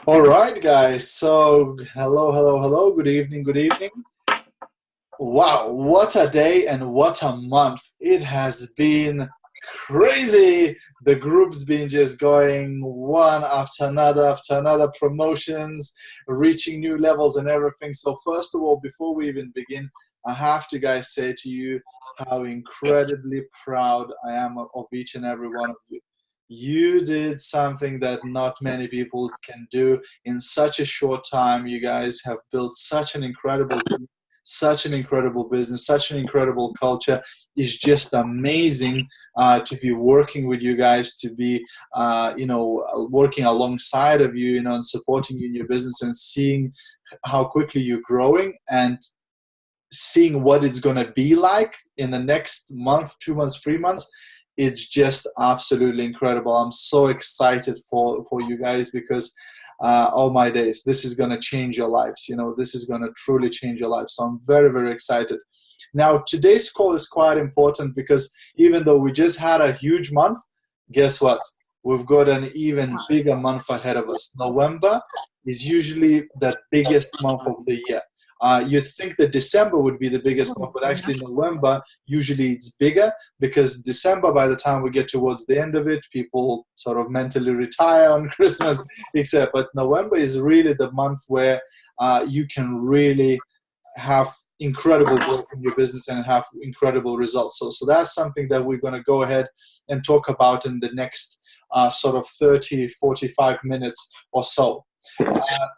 All right, guys. So, hello, hello, hello. Good evening, good evening. Wow, what a day and what a month. It has been crazy. The group's been just going one after another, promotions, reaching new levels and everything. So, first of all, before we even begin, I have to, guys, say to you how incredibly proud I am of each and every one of you. You did something that not many people can do in such a short time. You guys have built such an incredible team, such an incredible business, such an incredible culture. It's just amazing to be working with you guys, to be, working alongside of you, and supporting you in your business and seeing how quickly you're growing and seeing what it's going to be like in the next month, 2 months, 3 months. It's just absolutely incredible. I'm so excited for you guys because oh my days, this is going to change your lives. This is going to truly change your life. So I'm very, very excited. Now, today's call is quite important because even though we just had a huge month, guess what? We've got an even bigger month ahead of us. November is usually the biggest month of the year. You'd think that December would be the biggest month, but actually November, usually it's bigger because December, by the time we get towards the end of it, people sort of mentally retire on Christmas, etc. But November is really the month where you can really have incredible growth in your business and have incredible results. So that's something that we're going to go ahead and talk about in the next sort of 30, 45 minutes or so.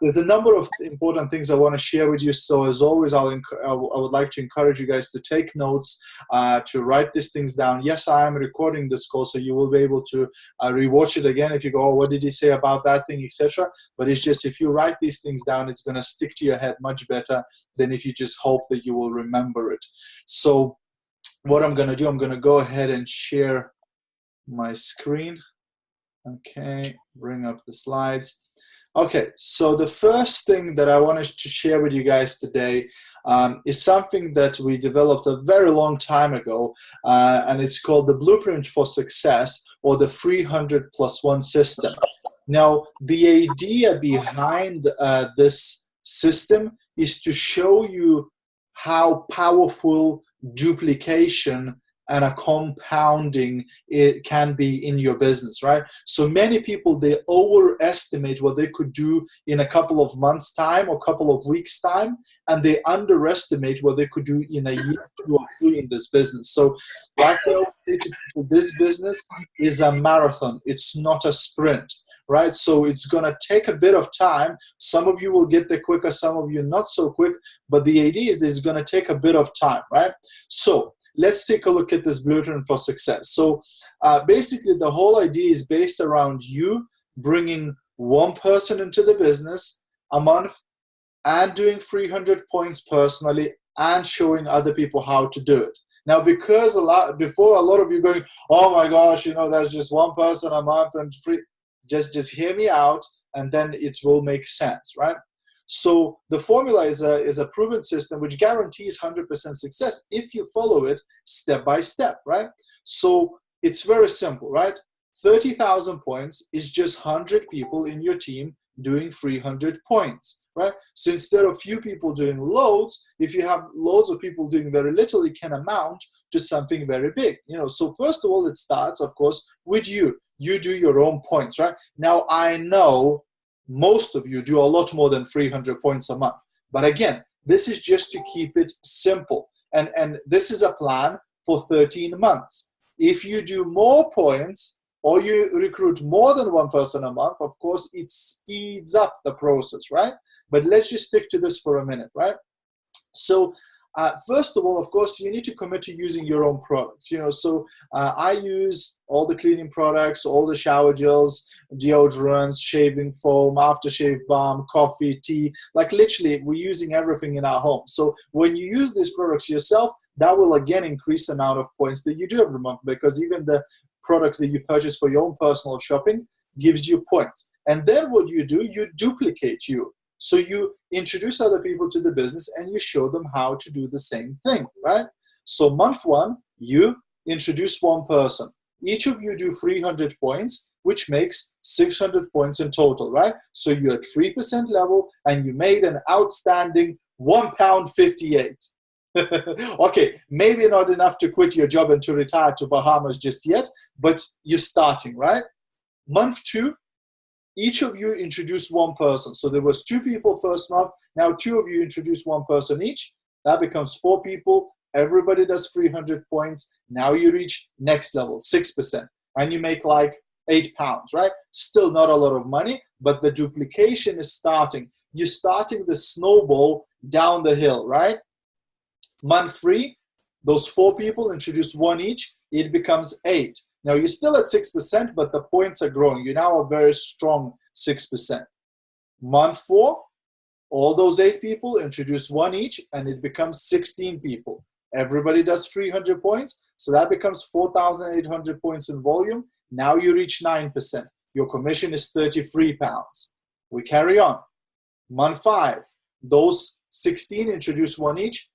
There's a number of important things I want to share with you. So as always, I would like to encourage you guys to take notes, to write these things down. Yes, I am recording this call, so you will be able to rewatch it again if you go, oh, what did he say about that thing, etc. But it's just if you write these things down, it's going to stick to your head much better than if you just hope that you will remember it. So what I'm going to do, I'm going to go ahead and share my screen. Okay, bring up the slides. Okay, so the first thing that I wanted to share with you guys today is something that we developed a very long time ago, and it's called the Blueprint for Success, or the 300+1 system. Now, the idea behind this system is to show you how powerful duplication and a compounding it can be in your business, right? So many people, they overestimate what they could do in a couple of months' time or couple of weeks' time, and they underestimate what they could do in a year, 2 or 3 in this business. So like I always say to people, this business is a marathon. It's not a sprint, right? So it's going to take a bit of time. Some of you will get there quicker, some of you not so quick, but the idea is that it's going to take a bit of time, right? So let's take a look at this blueprint for success. So basically the whole idea is based around you bringing one person into the business a month and doing 300 points personally and showing other people how to do it. Now, because before a lot of you going, oh my gosh, that's just one person a month and free. Just hear me out, and then it will make sense, right? So the formula is a proven system which guarantees 100% success if you follow it step by step, right? So it's very simple, right? 30,000 points is just 100 people in your team doing 300 points, right? So instead of few people doing loads, if you have loads of people doing very little, it can amount to something very big. So first of all, it starts, of course, with you. You do your own points, right? Now, I know most of you do a lot more than 300 points a month. But again, this is just to keep it simple. And this is a plan for 13 months. If you do more points or you recruit more than one person a month, of course, it speeds up the process, right? But let's just stick to this for a minute, right? So first of all, of course, you need to commit to using your own products. So I use all the cleaning products, all the shower gels, deodorants, shaving foam, aftershave balm, coffee, tea. Like literally, we're using everything in our home. So when you use these products yourself, that will again increase the amount of points that you do every month, because even the products that you purchase for your own personal shopping gives you points. And then what you do, you duplicate you. So you introduce other people to the business and you show them how to do the same thing, right? So month one, you introduce one person. Each of you do 300 points. which makes 600 points in total, right? So you're at 3% level and you made an outstanding £1.58. Okay, maybe not enough to quit your job and to retire to Bahamas just yet, but you're starting, right? Month 2, each of you introduce one person. So there was 2 people first month. Now 2 of you introduce one person each. That becomes 4 people. Everybody does 300 points. Now you reach next level, 6%. And you make like £8, right? Still not a lot of money, but the duplication is starting. You're starting the snowball down the hill, right? Month 3, those 4 people introduce 1 each. It becomes 8. Now you're still at 6%, but the points are growing. You're now a very strong 6%. Month 4, all those 8 people introduce 1 each, and it becomes 16 people. Everybody does 300 points, so that becomes 4,800 points in volume. Now you reach 9%. Your commission is £33. We carry on. Month 5, those 16 introduce 1 each.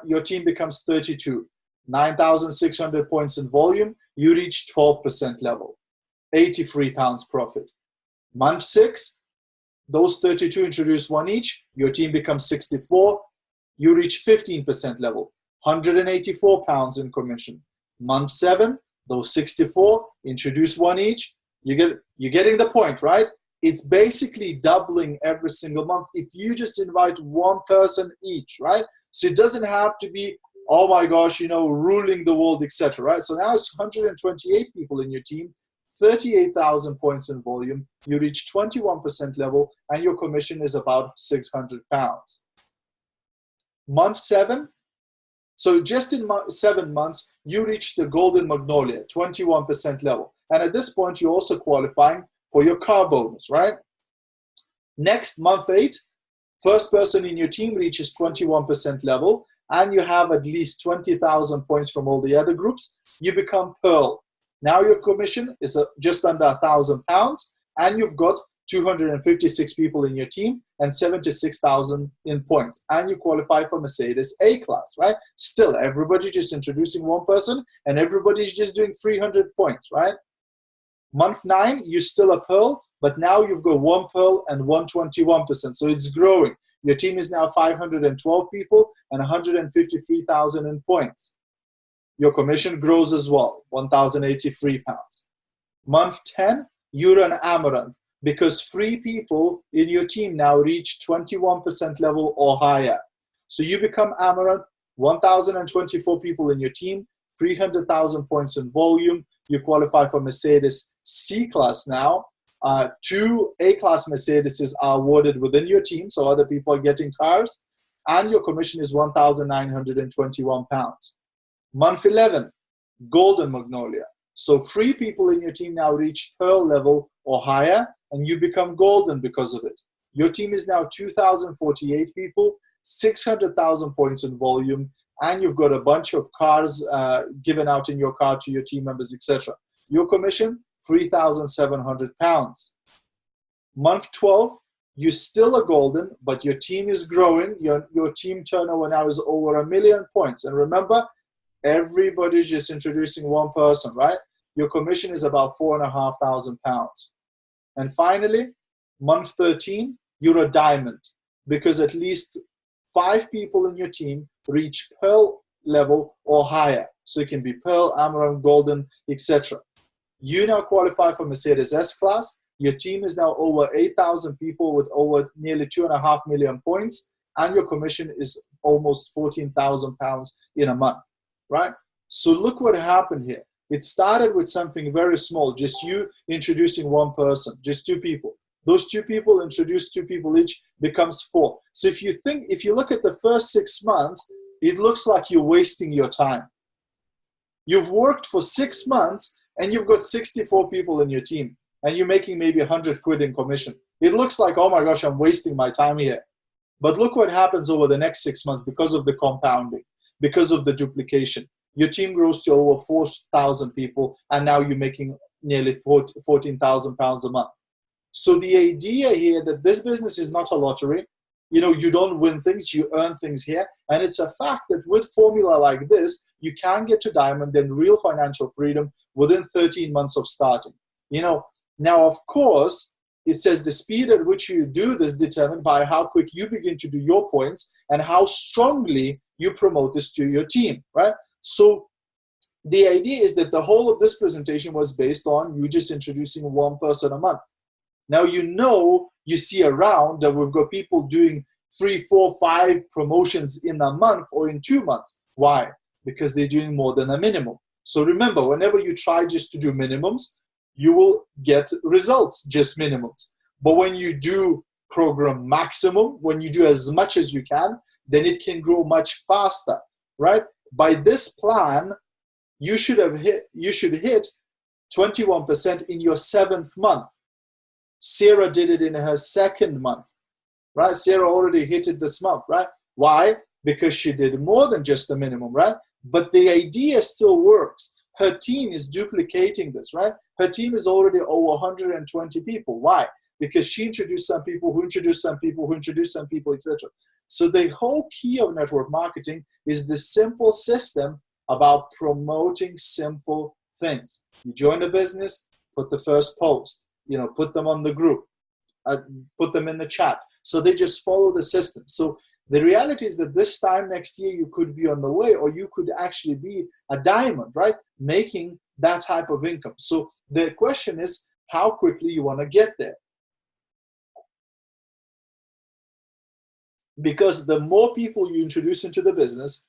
Your team becomes 32. 9,600 points in volume. You reach 12% level. £83 profit. Month 6, those 32 introduce 1 each. Your team becomes 64. You reach 15% level. £184 in commission. Month 7, those 64 introduce 1 each. You're getting the point, right? It's basically doubling every single month if you just invite one person each, right? So it doesn't have to be, oh my gosh, ruling the world, etc., right? So now it's 128 people in your team, 38,000 points in volume. You reach 21% level, and your commission is about £600. Month 7, so just in 7 months, you reach the Golden Magnolia, 21% level. And at this point, you're also qualifying for your car bonus, right? Next, month 8, first person in your team reaches 21% level, and you have at least 20,000 points from all the other groups. You become Pearl. Now your commission is just under £1,000, and you've got 256 people in your team and 76,000 in points, and you qualify for Mercedes A-Class, right? Still, everybody just introducing one person, and everybody's just doing 300 points, right? Month 9, you're still a Pearl, but now you've got 1 Pearl and 121%, so it's growing. Your team is now 512 people and 153,000 in points. Your commission grows as well, £1,083. Month 10, you're an Amaranth, because 3 people in your team now reach 21% level or higher. So you become Amaranth, 1,024 people in your team, 300,000 points in volume. You qualify for Mercedes C-Class now. 2 A-Class Mercedes are awarded within your team, so other people are getting cars. And your commission is £1,921. Month 11, Golden Magnolia. So 3 people in your team now reach Pearl level or higher, and you become Golden because of it. Your team is now 2,048 people, 600,000 points in volume, and you've got a bunch of cars given out in your car to your team members, etc. Your commission, £3,700. Month 12, you're still a Golden, but your team is growing. Your team turnover now is over 1 million points. And remember, everybody's just introducing one person, right? Your commission is about £4,500. And finally, month 13, you're a Diamond, because at least 5 people in your team reach Pearl level or higher. So it can be Pearl, Amaranth, Golden, etc. You now qualify for Mercedes S-Class. Your team is now over 8,000 people with over nearly 2.5 million points, and your commission is almost £14,000 in a month, right? So look what happened here. It started with something very small, just you introducing one person, just 2 people. Those 2 people introduce 2 people each, becomes 4. So if you look at the first 6 months, it looks like you're wasting your time. You've worked for 6 months and you've got 64 people in your team and you're making maybe 100 quid in commission. It looks like, oh my gosh, I'm wasting my time here. But look what happens over the next 6 months because of the compounding, because of the duplication. Your team grows to over 4,000 people, and now you're making nearly £14,000 a month. So the idea here that this business is not a lottery, you don't win things, you earn things here. And it's a fact that with formula like this, you can get to Diamond and real financial freedom within 13 months of starting. Now, of course, it says the speed at which you do this determined by how quick you begin to do your points and how strongly you promote this to your team, right? So the idea is that the whole of this presentation was based on you just introducing one person a month. Now, you see around that we've got people doing 3, 4, 5 promotions in a month or in 2 months. Why? Because they're doing more than a minimum. So remember, whenever you try just to do minimums, you will get results, just minimums. But when you do program maximum, when you do as much as you can, then it can grow much faster, right? By this plan, you should hit 21% in your 7th month. Sarah did it in her 2nd month, right? Sarah already hit it this month, right? Why? Because she did more than just the minimum, right? But the idea still works. Her team is duplicating this, right? Her team is already over 120 people. Why? Because she introduced some people who introduced some people who introduced some people, etc. So the whole key of network marketing is this simple system about promoting simple things. You join a business, put the first post, put them on the group, put them in the chat. So they just follow the system. So the reality is that this time next year, you could be on the way, or you could actually be a diamond, right? Making that type of income. So the question is how quickly you want to get there. Because the more people you introduce into the business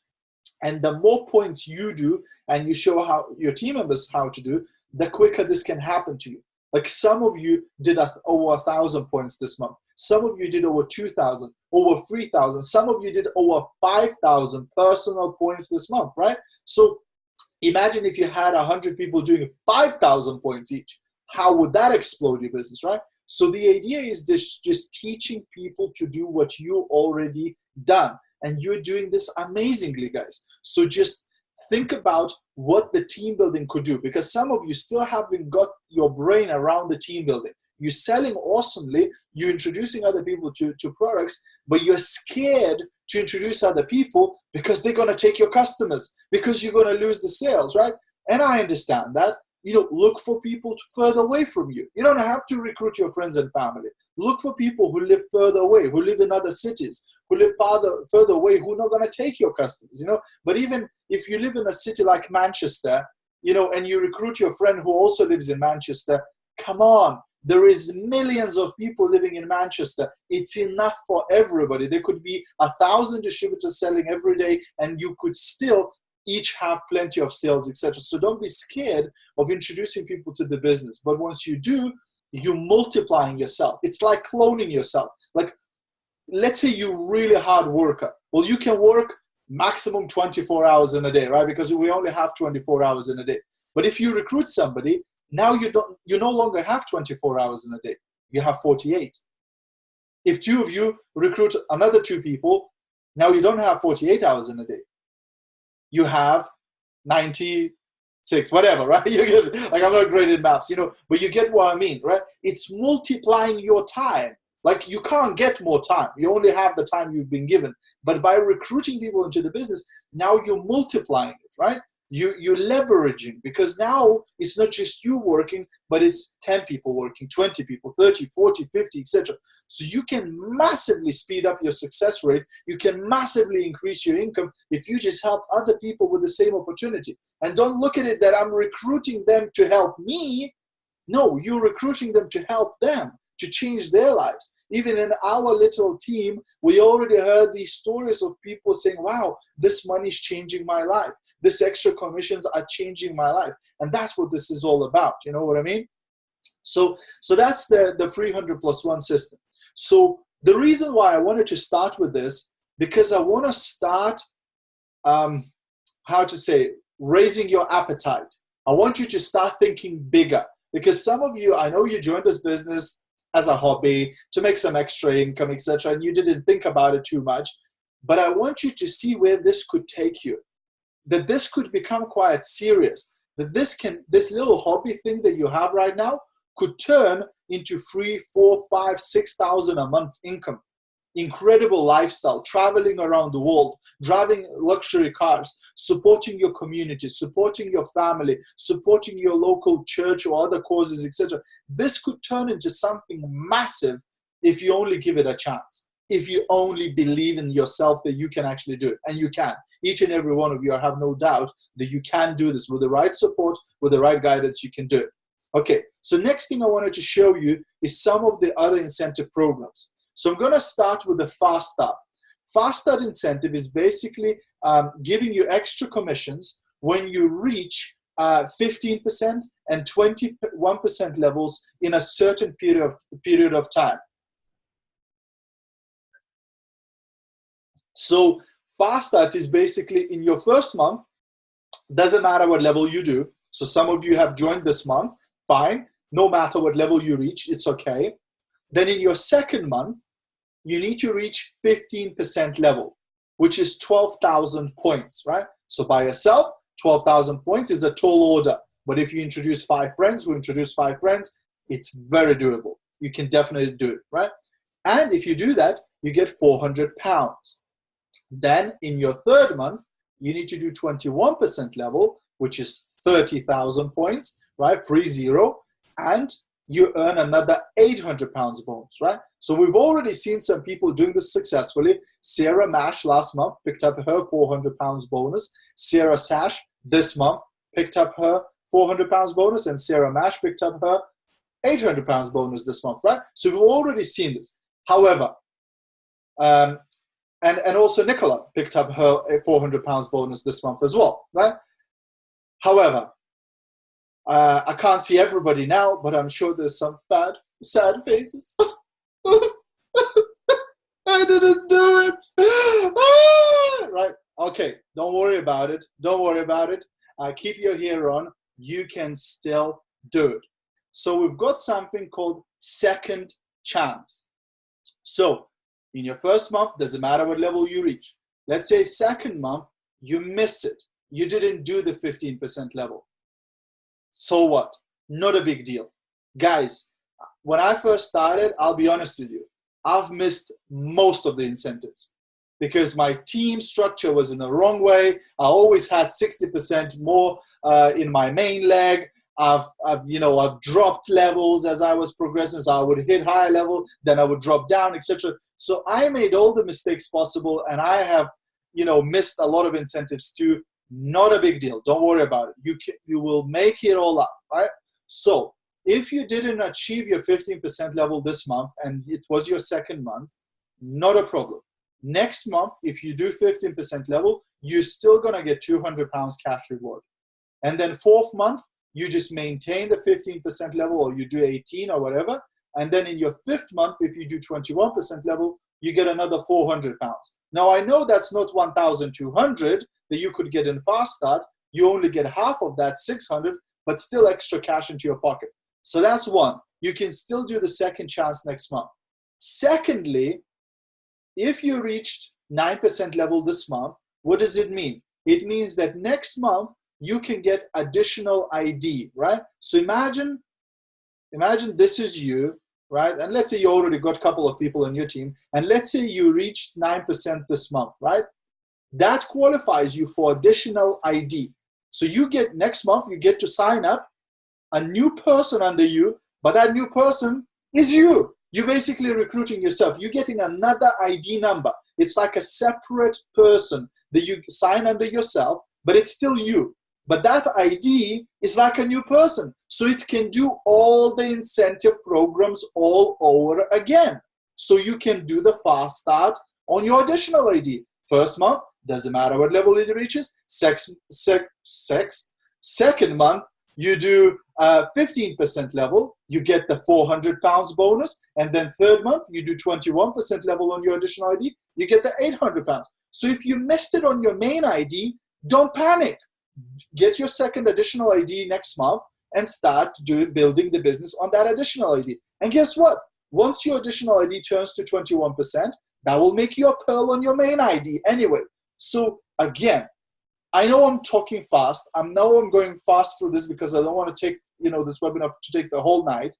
and the more points you do and you show how your team members how to do, the quicker this can happen to you. Like some of you did over 1,000 points this month. Some of you did over 2,000, over 3,000. Some of you did over 5,000 personal points this month, right? So imagine if you had 100 people doing 5,000 points each. How would that explode your business, right? So the idea is just teaching people to do what you already done. And you're doing this amazingly, guys. So just think about what the team building could do, because some of you still haven't got your brain around the team building. You're selling awesomely, you're introducing other people to products, but you're scared to introduce other people because they're going to take your customers, because you're going to lose the sales, right? And I understand that. Look for people further away from you. You don't have to recruit your friends and family. Look for people who live further away, who live in other cities, who live further away, who are not going to take your customers, But even if you live in a city like Manchester, and you recruit your friend who also lives in Manchester, come on. There is millions of people living in Manchester. It's enough for everybody. There could be 1,000 distributors selling every day, and you could still each have plenty of sales, etc. So don't be scared of introducing people to the business. But once you do, you're multiplying yourself. It's like cloning yourself. Like, let's say you're really hard worker. Well, you can work maximum 24 hours in a day, right? Because we only have 24 hours in a day. But if you recruit somebody, now you no longer have 24 hours in a day. You have 48. If 2 of you recruit another 2 people, now you don't have 48 hours in a day. You have 96, whatever, right? You get, like, I'm not great at maths, but you get what I mean, right? It's multiplying your time. Like, you can't get more time. You only have the time you've been given. But by recruiting people into the business, now you're multiplying it, right? You're leveraging, because now it's not just you working, but it's 10 people working, 20 people, 30, 40, 50, etc. So you can massively speed up your success rate. You can massively increase your income if you just help other people with the same opportunity. And don't look at it that I'm recruiting them to help me. No, you're recruiting them to help them, to change their lives. Even in our little team, we already heard these stories of people saying, wow, this money is changing my life. This extra commissions are changing my life. And that's what this is all about. You know what I mean? So that's the 300 plus 1 system. So the reason why I wanted to start with this, because I want to start, raising your appetite. I want you to start thinking bigger. Because some of you, I know you joined this business as a hobby to make some extra income, etc., and you didn't think about it too much. But I want you to see where this could take you. That this could become quite serious. That this little hobby thing that you have right now could turn into 3, 4, 5, 6,000 a month income. incredible lifestyle, traveling around the world, driving luxury cars, supporting your community, supporting your family, supporting your local church or other causes, etc. This could turn into something massive if you only give it a chance. If you only believe in yourself that you can actually do it, and you can. Each and every one of you, I have no doubt that you can do this with the right support, with the right guidance, you can do it. Okay, so next thing I wanted to show you is some of the other incentive programs. So I'm going to start with the Fast Start. Fast Start incentive is basically giving you extra commissions when you reach 15% and 21% levels in a certain period of time. So Fast Start is basically in your first month, doesn't matter what level you do. So some of you have joined this month, fine. No matter what level you reach, it's okay. Then in your second month, you need to reach 15% level, which is 12,000 points, right? So by yourself, 12,000 points is a tall order. But if you introduce 5 friends, it's very doable. You can definitely do it, right? And if you do that, you get 400 pounds. Then in your third month, you need to do 21% level, which is 30,000 points, right? 30. And you earn another 800 pounds bonus, right? So we've already seen some people doing this successfully. Sarah Mash last month picked up her 400 pounds bonus. Sarah Sash this month picked up her 400 pounds bonus, and Sarah Mash picked up her 800 pounds bonus this month, right? So we've already seen this. However, and also Nicola picked up her 400 pounds bonus this month as well, right? However, I can't see everybody now, but I'm sure there's some sad faces. I didn't do it. Right. Okay. Don't worry about it. Don't worry about it. Keep your hair on. You can still do it. So we've got something called second chance. So in your first month, doesn't matter what level you reach. Let's say second month, you missed it. You didn't do the 15% level. So what? Not a big deal. Guys, when I first started, I'll be honest with you, I've missed most of the incentives because my team structure was in the wrong way. I always had 60% more in my main leg. I've dropped levels as I was progressing. So I would hit higher level, then I would drop down, etc. So I made all the mistakes possible, and I have, missed a lot of incentives too. Not a big deal. Don't worry about it. You will make it all up, right? So if you didn't achieve your 15% level this month and it was your second month, not a problem. Next month, if you do 15% level, you're still going to get 200 pounds cash reward. And then fourth month, you just maintain the 15% level, or you do 18 or whatever. And then in your fifth month, if you do 21% level, you get another 400 pounds. Now, I know that's not 1,200 that you could get in Fast Start. You only get half of that, 600, but still extra cash into your pocket. So that's one. You can still do the second chance next month. Secondly, if you reached 9% level this month, what does it mean? It means that next month, you can get additional ID, right? So imagine this is you, right? And let's say you already got a couple of people in your team, and let's say you reached 9% this month, right? That qualifies you for additional ID. So you get, next month, you get to sign up a new person under you, but that new person is you. You're basically recruiting yourself. You're getting another ID number. It's like a separate person that you sign under yourself, but it's still you. But that ID is like a new person. So it can do all the incentive programs all over again. So you can do the Fast Start on your additional ID. First month, doesn't matter what level it reaches. Second month, you do 15% level, you get the 400 pounds bonus. And then third month, you do 21% level on your additional ID, you get the 800 pounds. So if you missed it on your main ID, don't panic. Get your second additional ID next month and start building the business on that additional ID. And guess what? Once your additional ID turns to 21%, that will make you a pearl on your main ID anyway. So again, I know I'm talking fast. I know I'm going fast through this because I don't want to take, this webinar to take the whole night.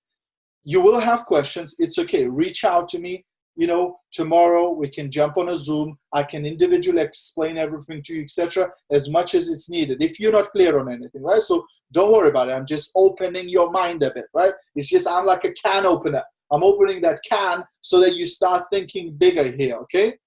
You will have questions. It's okay. Reach out to me. you know, tomorrow we can jump on a Zoom. I can individually explain everything to you, etc., as much as it's needed. If you're not clear on anything, right? So don't worry about it. I'm just opening your mind a bit, right? It's just I'm like a can opener. I'm opening that can so that you start thinking bigger here, okay?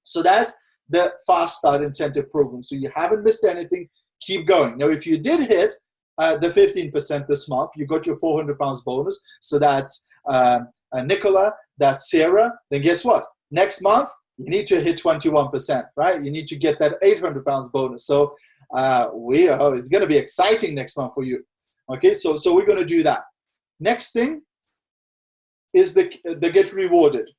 So that's the Fast Start Incentive Program. So you haven't missed anything. Keep going. Now, if you did hit the 15% this month, you got your £400 bonus. So that's Nicola, that's Sarah. Then guess what? Next month, you need to hit 21%, right? You need to get that £800 bonus. So it's going to be exciting next month for you. Okay, so we're going to do that. Next thing is the get rewarded.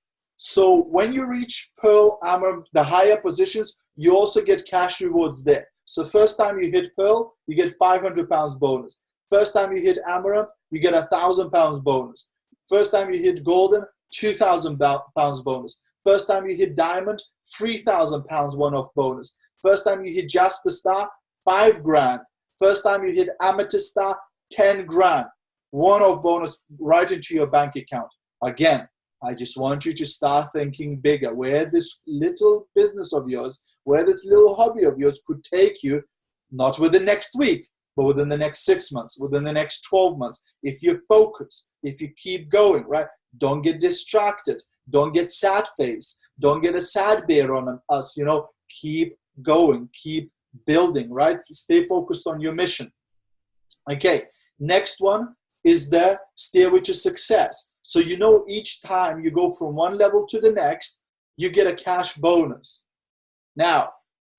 So when you reach Pearl, Amaranth, the higher positions, you also get cash rewards there. So first time you hit Pearl, you get £500 bonus. First time you hit Amaranth, you get £1,000 bonus. First time you hit Golden, £2,000 bonus. First time you hit Diamond, £3,000 one-off bonus. First time you hit Jasper Star, $5,000. First time you hit Amethyst Star, $10,000. One-off bonus right into your bank account. Again, I just want you to start thinking bigger, where this little business of yours, where this little hobby of yours could take you, not within next week, but within the next 6 months, within the next 12 months. If you focus, if you keep going, right? Don't get distracted. Don't get sad face. Don't get a sad bear on us, you know. Keep going, keep building, right? Stay focused on your mission. Okay, next one is the Stairway to Success. So you know each time you go from one level to the next, you get a cash bonus. Now,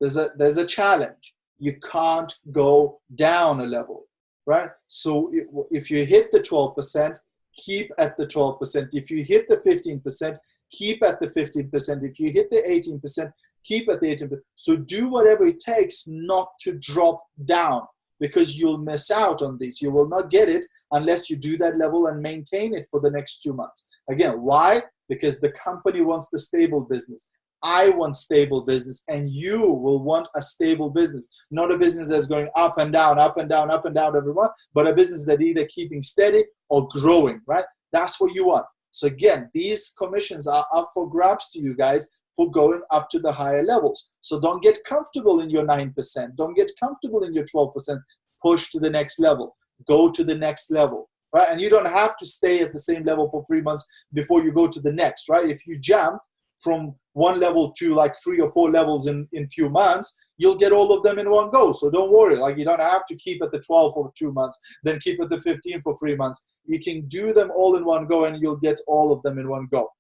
there's a challenge. You can't go down a level, right? So if you hit the 12%, keep at the 12%. If you hit the 15%, keep at the 15%. If you hit the 18%, keep at the 18%. So do whatever it takes not to drop down, because you'll miss out on this. You will not get it unless you do that level and maintain it for the next 2 months. Again, why? Because the company wants the stable business. I want stable business, and you will want a stable business, not a business that's going up and down, up and down, up and down every month, but a business that either keeping steady or growing, right? That's what you want. So again, these commissions are up for grabs to you guys for going up to the higher levels. So don't get comfortable in your 9%. Don't get comfortable in your 12%. Push to the next level. Go to the next level, right? And you don't have to stay at the same level for 3 months before you go to the next, right? If you jump from one level to like 3 or 4 levels in few months, you'll get all of them in one go. So don't worry. Like, you don't have to keep at the 12 for 2 months, then keep at the 15 for 3 months. You can do them all in one go, and you'll get all of them in one go.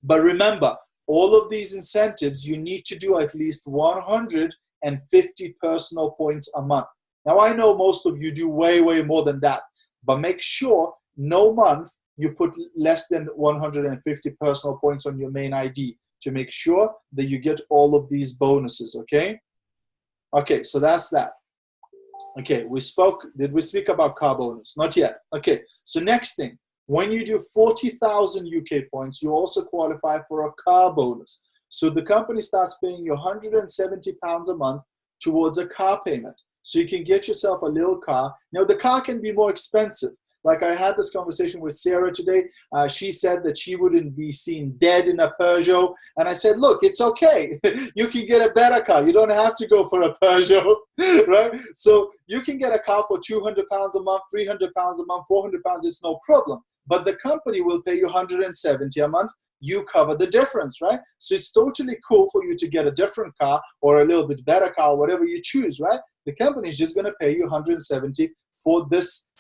But remember, all of these incentives, you need to do at least 150 personal points a month. Now, I know most of you do way, way more than that, but make sure no month you put less than 150 personal points on your main ID to make sure that you get all of these bonuses, okay? Okay, so that's that. Okay, did we speak about car bonus? Not yet. Okay, so next thing. When you do 40,000 UK points, you also qualify for a car bonus. So the company starts paying you £170 a month towards a car payment. So you can get yourself a little car. Now, the car can be more expensive. Like, I had this conversation with Sarah today. She said that she wouldn't be seen dead in a Peugeot. And I said, look, it's okay. You can get a better car. You don't have to go for a Peugeot, right? So you can get a car for £200 a month, £300 a month, £400. It's no problem. But the company will pay you $170 a month. You cover the difference, right? So it's totally cool for you to get a different car or a little bit better car, whatever you choose, right? The company is just going to pay you $170 for this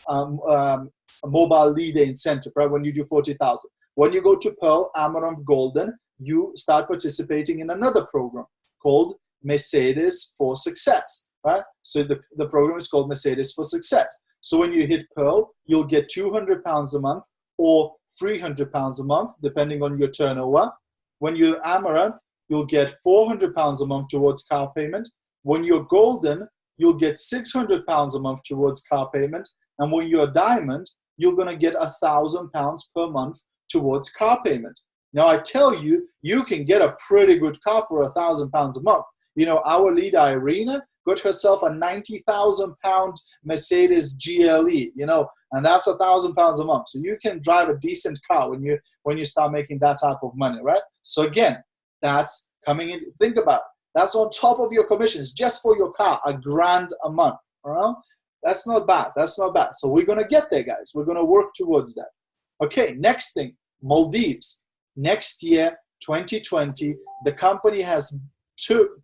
mobile leader incentive, right? When you do 40,000. When you go to Pearl, Amaranth, Golden, you start participating in another program called Mercedes for Success, right? So the program is called Mercedes for Success. So when you hit Pearl, you'll get £200 a month or £300 a month, depending on your turnover. When you're Amaranth, you'll get £400 a month towards car payment. When you're Golden, you'll get £600 a month towards car payment. And when you're Diamond, you're going to get £1,000 per month towards car payment. Now, I tell you, you can get a pretty good car for £1,000 a month. You know, our leader, Irina, got herself a £90,000 Mercedes GLE. You know, And that's £1,000 a month. So you can drive a decent car when you start making that type of money, right? So again, that's coming in. Think about it. That's on top of your commissions just for your car, £1,000 a month. All right? That's not bad. That's not bad. So we're going to get there, guys. We're going to work towards that. Okay, next thing, Maldives. Next year, 2020, the company has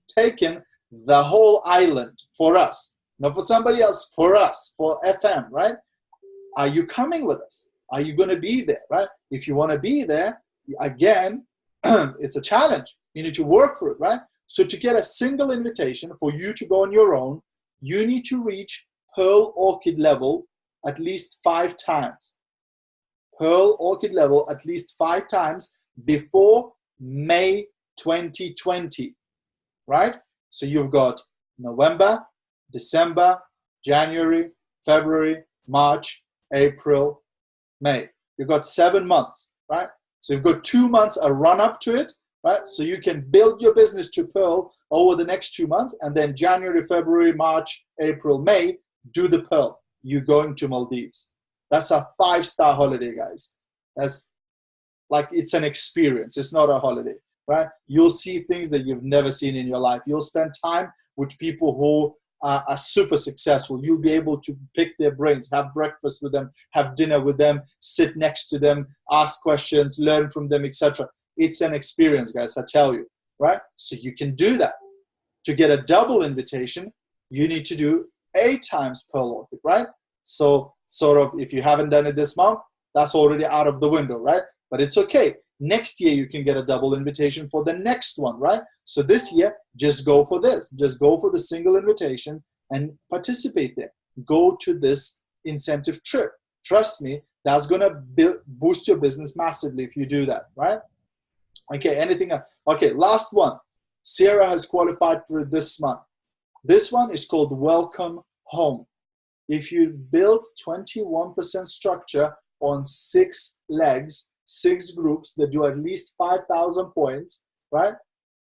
taken the whole island for us. Not for somebody else, for us, for FM, right? Are you coming with us? Are you going to be there, right? If you want to be there, again, it's a challenge. You need to work for it, right? So to get a single invitation for you to go on your own, you need to reach Pearl Orchid level at least 5 times. Pearl Orchid level at least 5 times before May 2020, right? So you've got November, December, January, February, March, April, May. You've got 7 months, right? So you've got 2 months a run up to it, right? So you can build your business to Pearl over the next 2 months, and then January, February, March, April, May, do the Pearl. You're going to Maldives. That's a 5-star holiday, guys. That's like, it's an experience. It's not a holiday, right? You'll see things that you've never seen in your life. You'll spend time with people who are super successful. You'll be able to pick their brains, have breakfast with them, have dinner with them, sit next to them, ask questions, learn from them, etc. It's an experience, guys, I tell you, right? So you can do that. To get a double invitation, you need to do 8 times Pearl Orchid, right? So sort of, if you haven't done it this month, that's already out of the window, right? But it's okay. Next year, you can get a double invitation for the next one, right? So this year, just go for this. Just go for the single invitation and participate there. Go to this incentive trip. Trust me, that's going to boost your business massively if you do that, right? Okay, anything else? Okay, last one. Sarah has qualified for this month. This one is called Welcome Home. If you build 21% structure on 6 legs, 6 groups that do at least 5,000 points, right?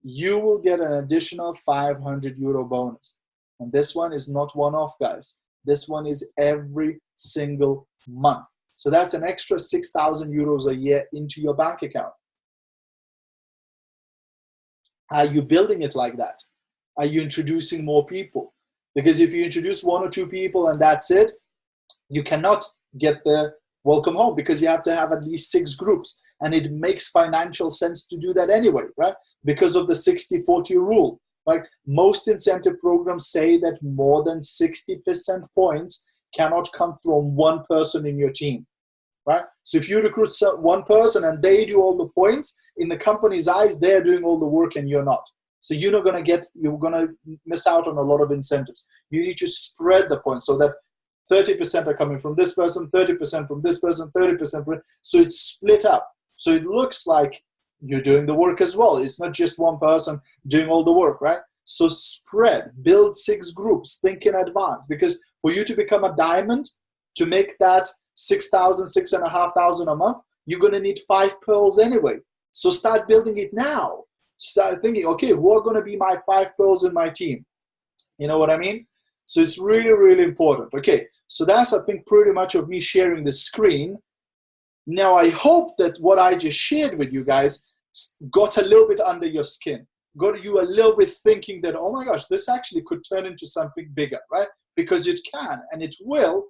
You will get an additional €500 bonus. And this one is not one-off, guys. This one is every single month. So that's an extra €6,000 a year into your bank account. Are you building it like that? Are you introducing more people? Because if you introduce 1 or 2 people and that's it, you cannot get the Welcome Home because you have to have at least 6 groups. And it makes financial sense to do that anyway, right? Because of the 60-40 rule. Like most incentive programs say that more than 60% points cannot come from one person in your team, right? So if you recruit one person and they do all the points, in the company's eyes, they're doing all the work and you're not. So you're going to miss out on a lot of incentives. You need to spread the points so that 30% are coming from this person, 30% from this person, 30% from, so it's split up. So it looks like you're doing the work as well. It's not just one person doing all the work, right? So spread, build 6 groups, think in advance. Because for you to become a diamond, to make that 6,000, 6,500 a month, you're going to need 5 pearls anyway. So start building it now. Start thinking, okay, who are going to be my 5 pearls in my team? You know what I mean? So it's really, really important. Okay, so that's, I think, pretty much of me sharing the screen. Now, I hope that what I just shared with you guys got a little bit under your skin, got you a little bit thinking that, oh my gosh, this actually could turn into something bigger, right? Because it can, and it will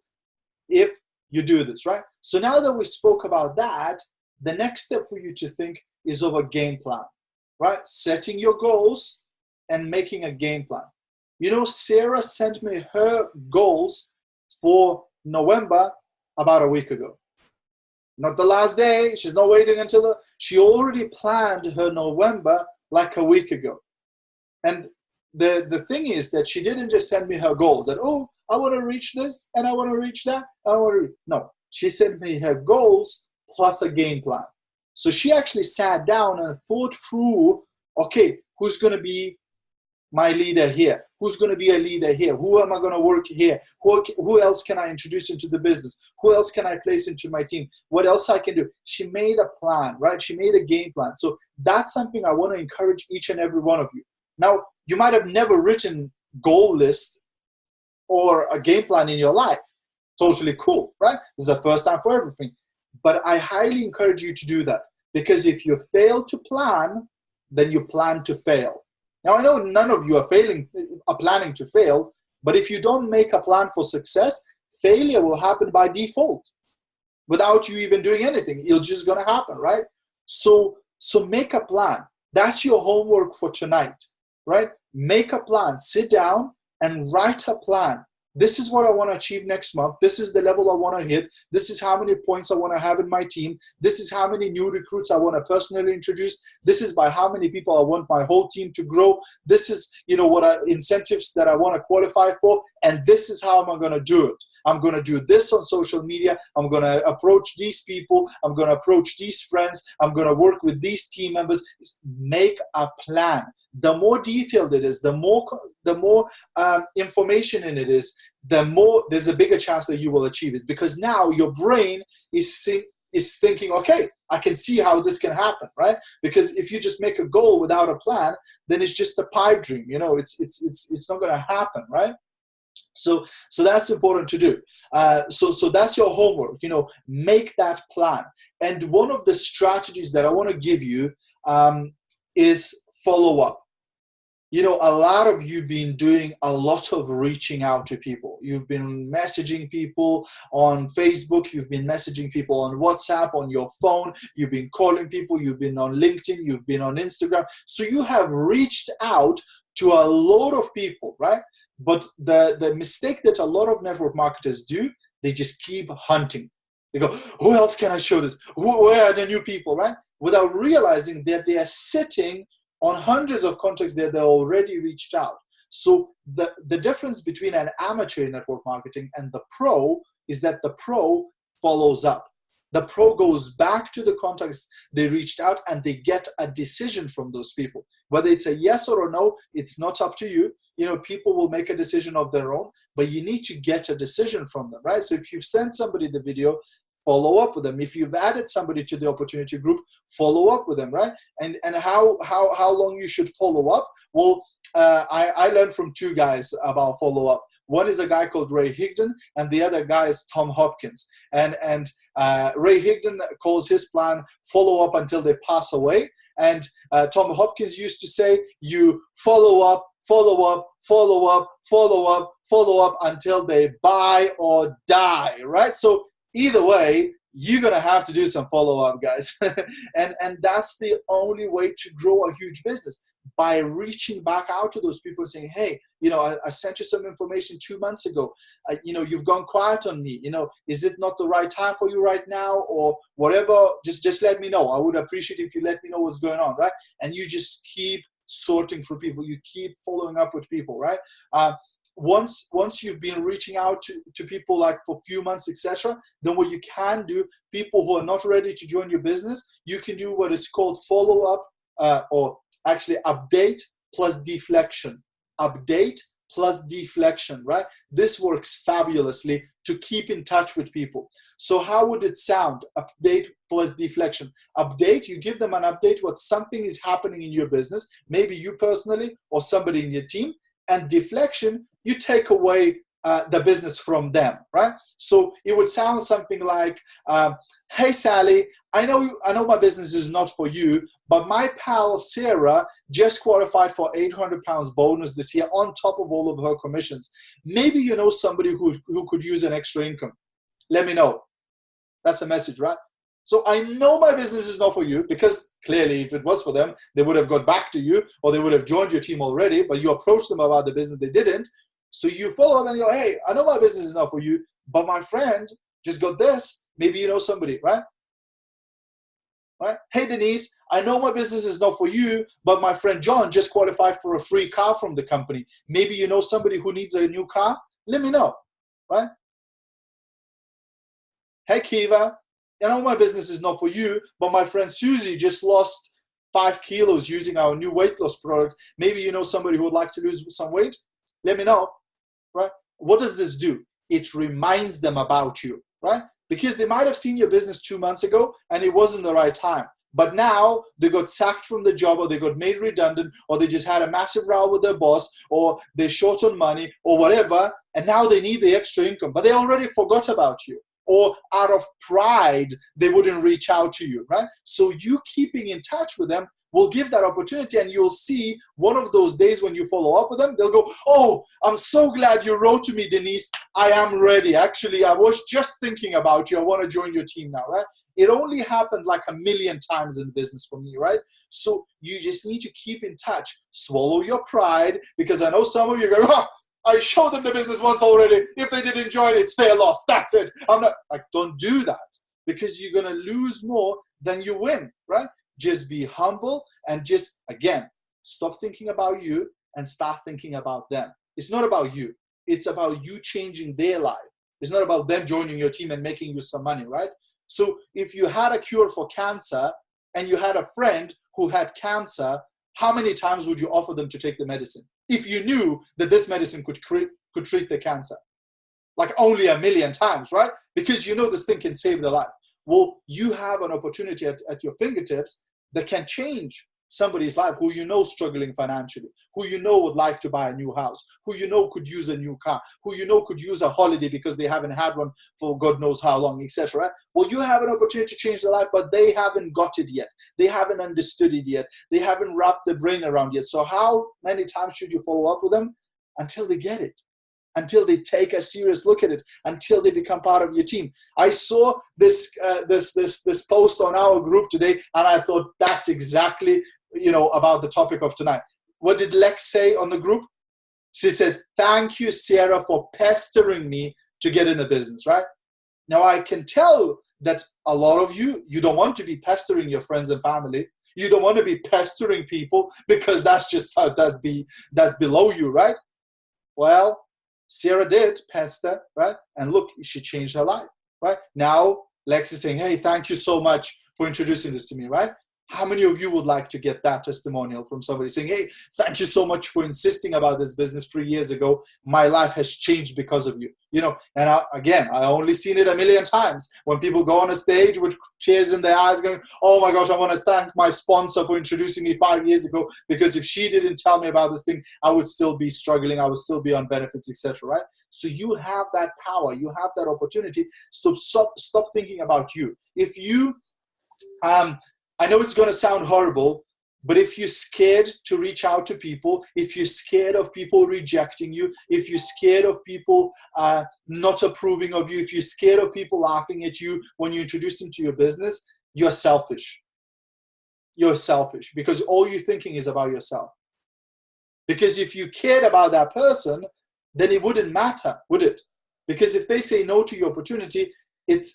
if you do this, right? So now that we spoke about that, the next step for you to think is of a game plan, right? Setting your goals and making a game plan. You know, Sarah sent me her goals for November about a week ago. Not the last day. She's not waiting until she already planned her November like a week ago. And the thing is that she didn't just send me her goals that, oh, I want to reach this and I want to reach that. No, she sent me her goals plus a game plan. So she actually sat down and thought through, okay, who's going to be my leader here? Who's going to be a leader here? Who am I going to work here? Who else can I introduce into the business? Who else can I place into my team? What else I can do? She made a plan, right? She made a game plan. So that's something I want to encourage each and every one of you. Now, you might have never written goal list or a game plan in your life. totally cool, right? This is the first time for everything. But I highly encourage you to do that, because if you fail to plan, then you plan to fail. Now, I know none of you are planning to fail, but if you don't make a plan for success, failure will happen by default without you even doing anything. It's just going to happen, right? So make a plan. That's your homework for tonight, right? Make a plan. Sit down and write a plan. This is what I want to achieve next month. This is the level I want to hit. This is how many points I want to have in my team. This is how many new recruits I want to personally introduce. This is by how many people I want my whole team to grow. This is, what incentives that I want to qualify for. And this is how I'm going to do it. I'm going to do this on social media. I'm going to approach these people. I'm going to approach these friends. I'm going to work with these team members. Make a plan. The more detailed it is, the more information in it is, the more there's a bigger chance that you will achieve it. Because now your brain is thinking, okay, I can see how this can happen, right? Because if you just make a goal without a plan, then it's just a pipe dream. It's not going to happen, right? So that's important to do. So that's your homework. Make that plan. And one of the strategies that I want to give you is follow up. A lot of you been doing a lot of reaching out to people. You've been messaging people on Facebook. You've been messaging people on WhatsApp, on your phone. You've been calling people. You've been on LinkedIn. You've been on Instagram. So you have reached out to a lot of people, right? But the mistake that a lot of network marketers do, they just keep hunting. They go, who else can I show this? Where are the new people, right? Without realizing that they are sitting on hundreds of contacts that they already reached out. So the difference between an amateur in network marketing and the pro is that the pro follows up. The pro goes back to the contacts they reached out and they get a decision from those people. Whether it's a yes or a no, it's not up to you. People will make a decision of their own, but you need to get a decision from them, right? So if you've sent somebody the video, follow up with them. If you've added somebody to the opportunity group, follow up with them, right? And how long you should follow up? Well, I learned from two guys about follow up. One is a guy called Ray Higdon, and the other guy is Tom Hopkins. And Ray Higdon calls his plan follow up until they pass away. And Tom Hopkins used to say, you follow up until they buy or die, right? So either way, you're going to have to do some follow-up, guys. and that's the only way to grow a huge business, by reaching back out to those people and saying, hey, I sent you some information 2 months ago. You've gone quiet on me. Is it not the right time for you right now, or whatever? Just let me know. I would appreciate if you let me know what's going on, right? And you just keep sorting for people. You keep following up with people, right? Once you've been reaching out to people like for a few months, etc., then what you can do, people who are not ready to join your business, you can do what is called follow up, or actually update plus deflection. Update plus deflection, right? This works fabulously to keep in touch with people. So how would it sound? Update plus deflection. Update, you give them an update what something is happening in your business, maybe you personally or somebody in your team. And deflection, you take away the business from them, right? So it would sound something like, hey, Sally, I know my business is not for you, but my pal Sarah just qualified for £800 bonus this year on top of all of her commissions. Maybe you know somebody who could use an extra income. Let me know. That's a message, right? So I know my business is not for you, because clearly if it was for them, they would have got back to you, or they would have joined your team already, but you approached them about the business, they didn't. So you follow up and you go, hey, I know my business is not for you, but my friend just got this. Maybe you know somebody, right? Right? Hey, Denise, I know my business is not for you, but my friend John just qualified for a free car from the company. Maybe you know somebody who needs a new car. Let me know, right? Hey, Kiva, I know my business is not for you, but my friend Susie just lost 5 kilos using our new weight loss product. Maybe you know somebody who would like to lose some weight. Let me know, right? What does this do? It reminds them about you, right? Because they might have seen your business 2 months ago and it wasn't the right time. But now they got sacked from the job, or they got made redundant, or they just had a massive row with their boss, or they're short on money or whatever, and now they need the extra income, but they already forgot about you. Or out of pride, they wouldn't reach out to you, right? So you keeping in touch with them will give that opportunity, and you'll see one of those days when you follow up with them, they'll go, oh, I'm so glad you wrote to me, Denise. I am ready. Actually, I was just thinking about you. I want to join your team now, right? It only happened like a million times in business for me, right? So you just need to keep in touch. Swallow your pride, because I know some of you go, oh, I showed them the business once already. If they didn't enjoy it, it's their loss. That's it. I'm not like, don't do that, because you're going to lose more than you win, right? Just be humble and just, again, stop thinking about you and start thinking about them. It's not about you. It's about you changing their life. It's not about them joining your team and making you some money, right? So if you had a cure for cancer and you had a friend who had cancer, how many times would you offer them to take the medicine if you knew that this medicine could treat the cancer? Like only a million times, right? Because you know this thing can save their life. Well, you have an opportunity at your fingertips that can change somebody's life who you know struggling financially, who you know would like to buy a new house, who you know could use a new car, who you know could use a holiday because they haven't had one for God knows how long, etc. Well, you have an opportunity to change their life, but they haven't got it yet. They haven't understood it yet. They haven't wrapped their brain around it. So how many times should you follow up with them? Until they get it, until they take a serious look at it, until they become part of your team. I saw this post on our group today, and I thought that's exactly, about the topic of tonight. What did Lex say on the group? She said, thank you, Sarah, for pestering me to get in the business, right? Now, I can tell that a lot of you don't want to be pestering your friends and family. You don't want to be pestering people because that's just how that's below you, right? Well, Sarah did pester, right? And look, she changed her life, right? Now, Lex is saying, hey, thank you so much for introducing this to me, right? How many of you would like to get that testimonial from somebody saying, hey, thank you so much for insisting about this business 3 years ago. My life has changed because of you. And I only seen it a million times when people go on a stage with tears in their eyes going, oh my gosh, I want to thank my sponsor for introducing me 5 years ago, because if she didn't tell me about this thing, I would still be struggling. I would still be on benefits, etc. Right? So you have that power. You have that opportunity. So stop thinking about you. If you, I know it's going to sound horrible, but if you're scared to reach out to people, if you're scared of people rejecting you, if you're scared of people not approving of you, if you're scared of people laughing at you when you introduce them to your business, you're selfish. You're selfish because all you're thinking is about yourself. Because if you cared about that person, then it wouldn't matter, would it? Because if they say no to your opportunity,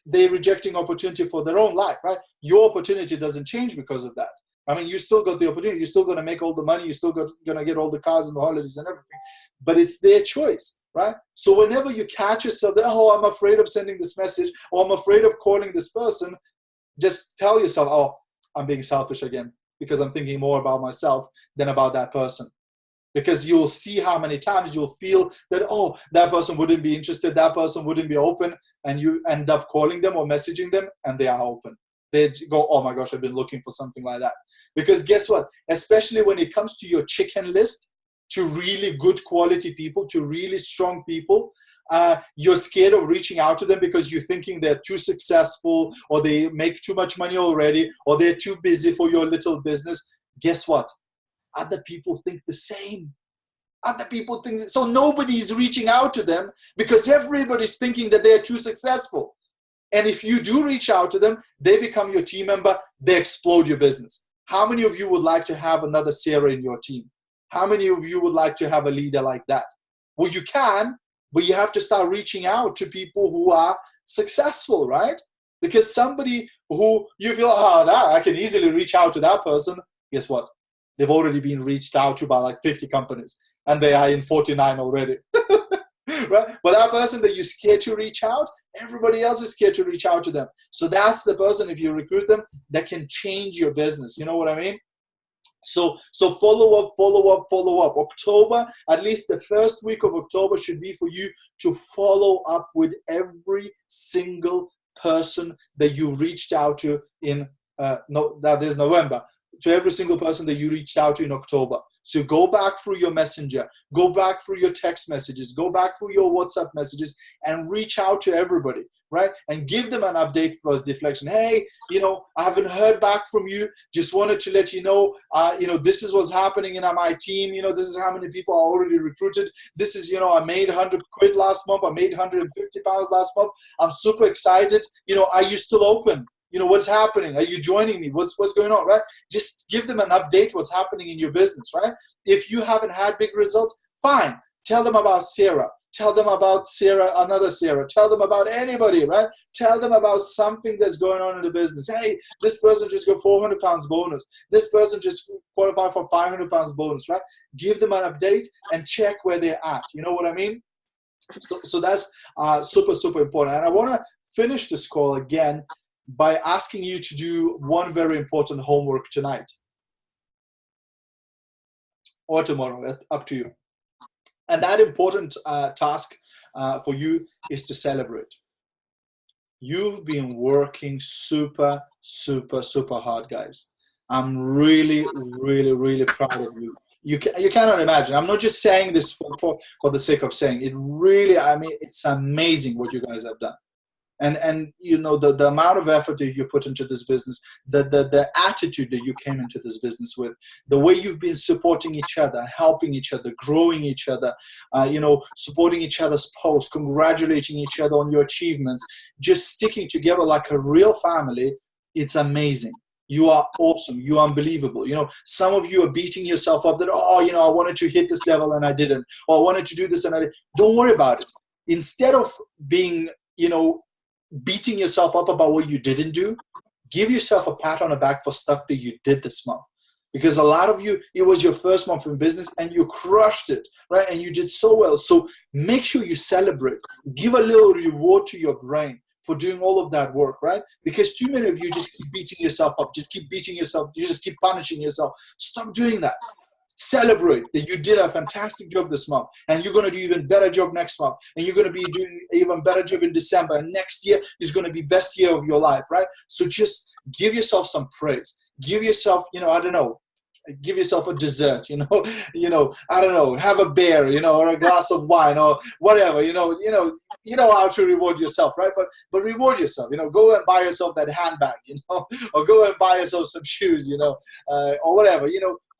they're rejecting opportunity for their own life, right? Your opportunity doesn't change because of that. I mean, you still got the opportunity. You're still going to make all the money. You're still going to get all the cars and the holidays and everything. But it's their choice, right? So whenever you catch yourself, oh, I'm afraid of sending this message, or I'm afraid of calling this person, just tell yourself, oh, I'm being selfish again because I'm thinking more about myself than about that person. Because you'll see how many times you'll feel that, oh, that person wouldn't be interested, that person wouldn't be open, and you end up calling them or messaging them, and they are open. They go, oh my gosh, I've been looking for something like that. Because guess what? Especially when it comes to your chicken list, to really good quality people, to really strong people, you're scared of reaching out to them because you're thinking they're too successful, or they make too much money already, or they're too busy for your little business. Guess what? Other people think the same. Other people think so. Nobody's reaching out to them because everybody's thinking that they're too successful. And if you do reach out to them, they become your team member. They explode your business. How many of you would like to have another Sarah in your team? How many of you would like to have a leader like that? Well, you can, but you have to start reaching out to people who are successful, right? Because somebody who you feel, I can easily reach out to that person. Guess what? They've already been reached out to by like 50 companies, and they are in 49 already. Right? But that person that you're scared to reach out, everybody else is scared to reach out to them. So that's the person, if you recruit them, that can change your business. You know what I mean? So follow up. October, at least the first week of October should be for you to follow up with every single person that you reached out to in no, that is November, to every single person that you reached out to in October. So go back through your messenger, go back through your text messages, go back through your WhatsApp messages and reach out to everybody, right? And give them an update plus deflection. Hey, I haven't heard back from you. Just wanted to let you know, this is what's happening in my team. This is how many people I already recruited. This is, I made 100 quid last month. I made 150 pounds last month. I'm super excited. Are you still open? What's happening? Are you joining me? What's going on, right? Just give them an update what's happening in your business, right? If you haven't had big results, fine. Tell them about Sarah. Tell them about Sarah, another Sarah. Tell them about anybody, right? Tell them about something that's going on in the business. Hey, this person just got 400 pounds bonus. This person just qualified for 500 pounds bonus, right? Give them an update and check where they're at. You know what I mean? So that's super, super important. And I want to finish this call again by asking you to do one very important homework tonight or tomorrow, up to you. And that important task for you is to celebrate. You've been working super, super, super hard, guys. I'm really, really, really proud of you. You cannot imagine. I'm not just saying this for the sake of saying it. Really, it's amazing what you guys have done. And the amount of effort that you put into this business, the attitude that you came into this business with, the way you've been supporting each other, helping each other, growing each other, supporting each other's posts, congratulating each other on your achievements, just sticking together like a real family. It's amazing. You are awesome. You are unbelievable. Some of you are beating yourself up that, I wanted to hit this level and I didn't, or I wanted to do this and I didn't. Don't worry about it. Instead of being, beating yourself up about what you didn't do, give yourself a pat on the back for stuff that you did this month. Because a lot of you, it was your first month in business and you crushed it, right? And you did so well. So make sure you celebrate. Give a little reward to your brain for doing all of that work, right? Because too many of you just keep beating yourself up, just keep beating yourself, you just keep punishing yourself. Stop doing that. Celebrate that you did a fantastic job this month and you're going to do even better job next month and you're going to be doing even better job in December and next year is going to be best year of your life, right? So just give yourself some praise. Give yourself, give yourself a dessert, I don't know, have a beer, or a glass of wine or whatever, you know how to reward yourself, right? But reward yourself, go and buy yourself that handbag, or go and buy yourself some shoes, or whatever,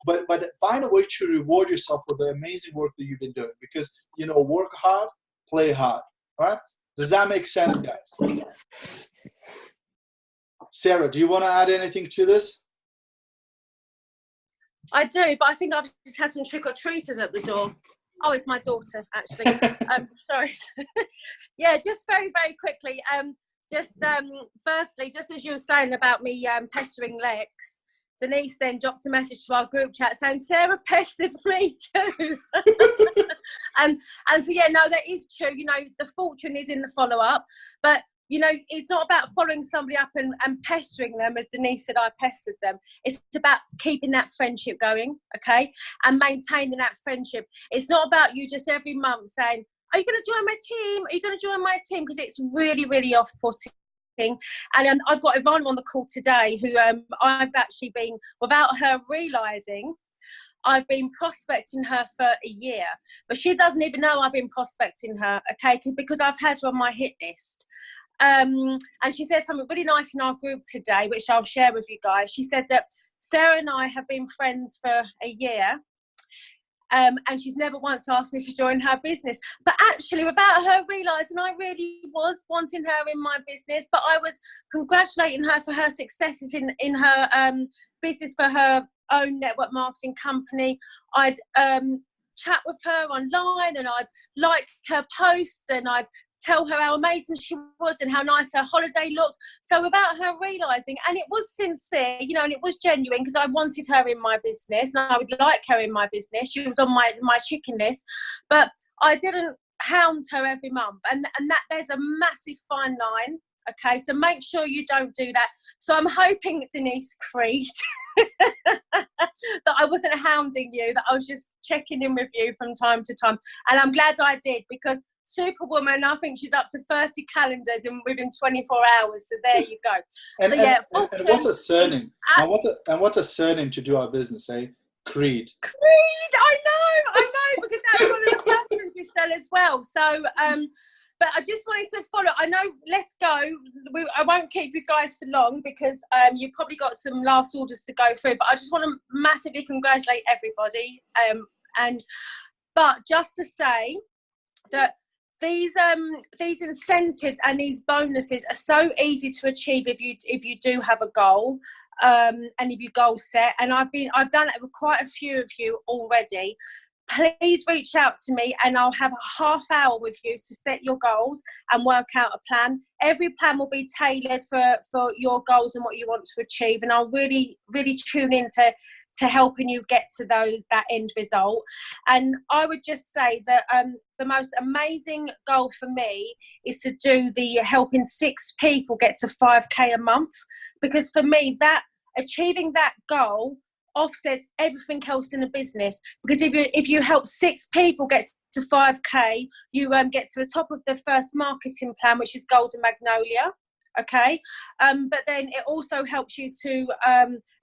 But find a way to reward yourself for the amazing work that you've been doing because, work hard, play hard, right? Does that make sense, guys? Sarah, do you want to add anything to this? I do, but I think I've just had some trick-or-treaters at the door. Oh, it's my daughter, actually. Sorry. Yeah, just very, very quickly. Firstly, just as you were saying about me pestering Lex, Denise then dropped a message to our group chat saying, Sarah pestered me too. and so, yeah, no, that is true. The fortune is in the follow-up. But, it's not about following somebody up and pestering them. As Denise said, I pestered them. It's about keeping that friendship going, okay, and maintaining that friendship. It's not about you just every month saying, are you going to join my team? Are you going to join my team? Because it's really, really off-putting. And I've got Yvonne on the call today who I've actually been, without her realising, I've been prospecting her for a year. But she doesn't even know I've been prospecting her, okay, because I've had her on my hit list. And she said something really nice in our group today, which I'll share with you guys. She said that Sarah and I have been friends for a year. And she's never once asked me to join her business. But actually, without her realising, I really was wanting her in my business. But I was congratulating her for her successes in her business, for her own network marketing company. I'd chat with her online and I'd like her posts and I'd tell her how amazing she was and how nice her holiday looked. So without her realising, and it was sincere, and it was genuine because I wanted her in my business and I would like her in my business. She was on my chicken list, but I didn't hound her every month. And that there's a massive fine line. Okay, so make sure you don't do that. So I'm hoping, Denise Creed, that I wasn't hounding you, that I was just checking in with you from time to time. And I'm glad I did, because superwoman. I think she's up to 30 calendars within 24 hours. So there you go. And, so yeah, and what a surname. And what a surname to do our business, eh? Creed. Creed, I know, because that's one of the platforms we sell as well. So, but I just wanted to follow. I know, let's go. I won't keep you guys for long because you've probably got some last orders to go through. But I just want to massively congratulate everybody. But just to say that these incentives and these bonuses are so easy to achieve if you do have a goal. And if you goal set, and I've done it with quite a few of you already. Please reach out to me and I'll have a half hour with you to set your goals and work out a plan. Every plan will be tailored for your goals and what you want to achieve, and I'll really tune into helping you get to that end result. And I would just say that the most amazing goal for me is to do the helping 6 people get to 5k a month, because for me that achieving that goal offsets everything else in the business. Because if you help 6 people get to 5k, you get to the top of the first marketing plan, which is Golden Magnolia. Okay, but then it also helps you to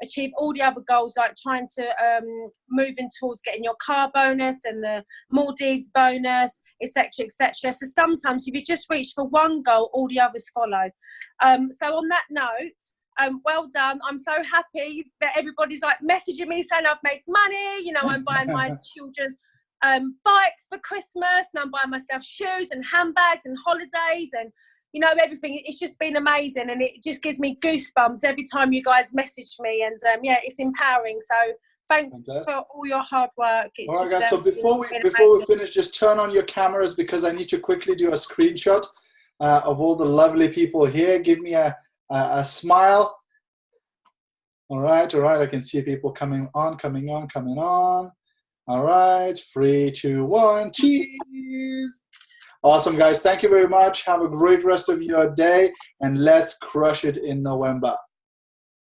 achieve all the other goals, like trying to moving towards getting your car bonus and the Maldives bonus, etc., etc. So sometimes if you just reach for one goal, all the others follow. So on that note, well done. I'm so happy that everybody's like messaging me saying I've made money. You know, I'm buying my children's bikes for Christmas, and I'm buying myself shoes and handbags and holidays and, you know, everything. It's just been amazing, and it just gives me goosebumps every time you guys message me, and yeah, it's empowering. So thanks for all your hard work. It's all right, guys, so before we finish, just turn on your cameras because I need to quickly do a screenshot of all the lovely people here. Give me a smile. All right, I can see people coming on. All right, 3, 2, 1, cheese. Awesome, guys. Thank you very much. Have a great rest of your day, and let's crush it in November.